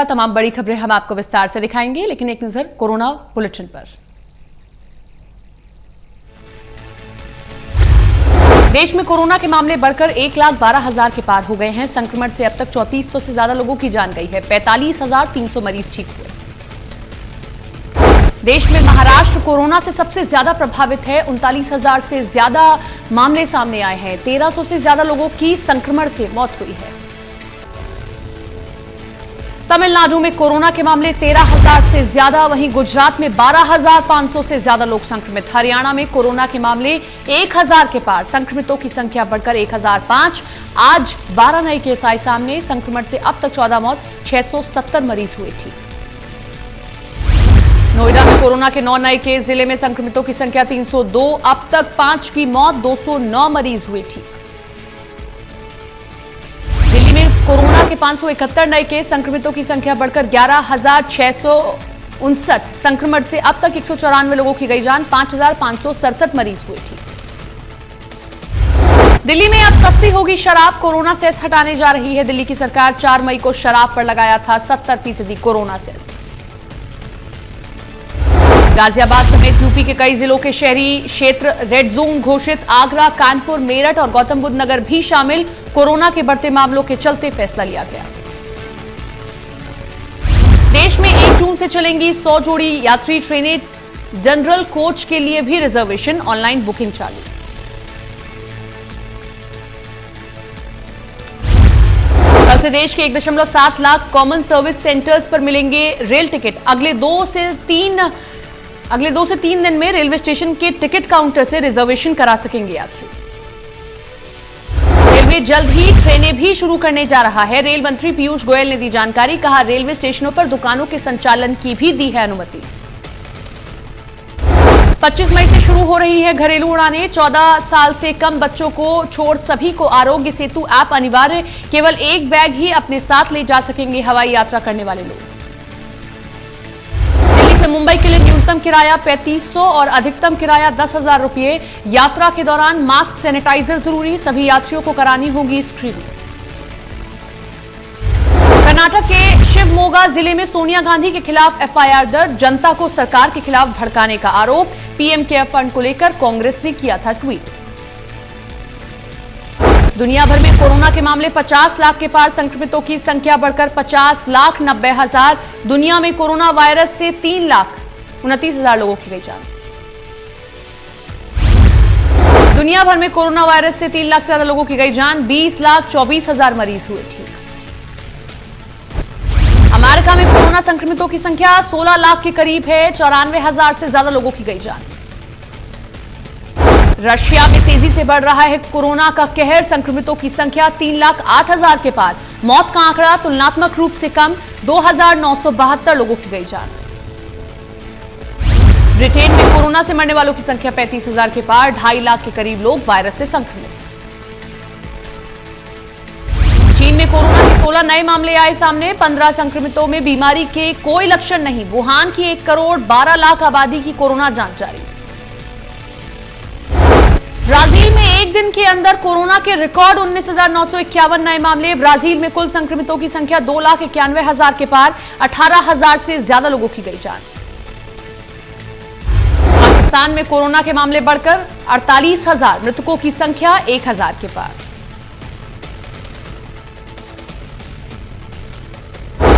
तमाम बड़ी खबरें हम आपको विस्तार से दिखाएंगे, लेकिन एक नजर कोरोना बुलेटिन पर। देश में कोरोना के मामले बढ़कर 1,12,000 के पार हो गए हैं। संक्रमण से अब तक 3400 से ज्यादा लोगों की जान गई है। 45,300 मरीज ठीक हुए। देश में महाराष्ट्र कोरोना से सबसे ज्यादा प्रभावित है। 39,000 से ज्यादा मामले सामने आए हैं। 1,300 से ज्यादा लोगों की संक्रमण से मौत हुई है। तमिलनाडु में कोरोना के मामले 13,000 से ज्यादा, वहीं गुजरात में 12,500 से ज्यादा लोग संक्रमित। हरियाणा में कोरोना के मामले 1,000 के पार, संक्रमितों की संख्या बढ़कर 1,005। आज 12 नए केस आए सामने। संक्रमण से अब तक 14 मौत, 670 मरीज हुए ठीक। नोएडा में कोरोना के 9 नए केस, जिले में संक्रमितों की संख्या 302। अब तक 5 की मौत, 209 मरीज हुए ठीक। दिल्ली में कोरोना के 571 नए केस, संक्रमितों की संख्या बढ़कर 11,659। संक्रमण से अब तक 194 लोगों की गई जान, 5,567 मरीज हुए ठीक। दिल्ली में अब सस्ती होगी शराब, कोरोना सेस हटाने जा रही है दिल्ली की सरकार। 4 मई को शराब पर लगाया था 70% कोरोना सेस। गाजियाबाद समेत यूपी के कई जिलों के शहरी क्षेत्र रेड जोन घोषित। आगरा, कानपुर, मेरठ और गौतम बुद्ध नगर भी शामिल। कोरोना के बढ़ते मामलों के चलते फैसला लिया गया। देश में 1 जून से चलेंगी 100 जोड़ी यात्री ट्रेनें। जनरल कोच के लिए भी रिजर्वेशन, ऑनलाइन बुकिंग चालू। कल से देश के 1.7 लाख कॉमन सर्विस सेंटर्स पर मिलेंगे रेल टिकट। अगले 2 से 3 दिन में रेलवे स्टेशन के टिकट काउंटर से रिजर्वेशन करा सकेंगे यात्री। रेलवे जल्द ही ट्रेनें भी शुरू करने जा रहा है। रेल मंत्री पीयूष गोयल ने दी जानकारी। कहा, रेलवे स्टेशनों पर दुकानों के संचालन की भी दी है अनुमति। 25 मई से शुरू हो रही है घरेलू उड़ानें। 14 साल से कम बच्चों को छोड़ सभी को आरोग्य सेतु ऐप अनिवार्य। केवल एक बैग ही अपने साथ ले जा सकेंगे हवाई यात्रा करने वाले लोग। से मुंबई के लिए न्यूनतम किराया 3500 और अधिकतम किराया 10,000 रुपये। यात्रा के दौरान मास्क, सैनिटाइजर जरूरी। सभी यात्रियों को करानी होगी स्क्रीनिंग। कर्नाटक के शिवमोगा जिले में सोनिया गांधी के खिलाफ एफआईआर दर्ज। जनता को सरकार के खिलाफ भड़काने का आरोप। पीएम केयर फंड को लेकर कांग्रेस ने किया था ट्वीट। दुनिया भर में कोरोना के मामले 50 लाख के पार, संक्रमितों की संख्या बढ़कर 50,90,000। दुनिया में कोरोना वायरस से 3,29,000 लोगों की गई जान। दुनिया भर में कोरोना वायरस से 3 लाख से ज्यादा लोगों की गई जान, 20,24,000 मरीज हुए ठीक। अमेरिका में कोरोना संक्रमितों की संख्या 16 लाख के करीब है, 94,000 से ज्यादा लोगों की गई जान। रशिया में तेजी से बढ़ रहा है कोरोना का कहर, संक्रमितों की संख्या 3,08,000 के पार। मौत का आंकड़ा तुलनात्मक रूप से कम, 2,972 लोगों की गई जान। ब्रिटेन में कोरोना से मरने वालों की संख्या 35,000 के पार, 2.5 लाख के करीब लोग वायरस से संक्रमित। चीन में कोरोना के 16 नए मामले आए सामने। 15 संक्रमितों में बीमारी के कोई लक्षण नहीं। वुहान की 1,12,00,000 आबादी की कोरोना जांच जारी। ब्राजील में एक दिन के अंदर कोरोना के रिकॉर्ड 19,951 नए मामले। ब्राजील में कुल संक्रमितों की संख्या 2,91,000 के पार, 18,000 से ज्यादा लोगों की गई जान। पाकिस्तान में कोरोना के मामले बढ़कर 48,000, मृतकों की संख्या 1,000 के पार।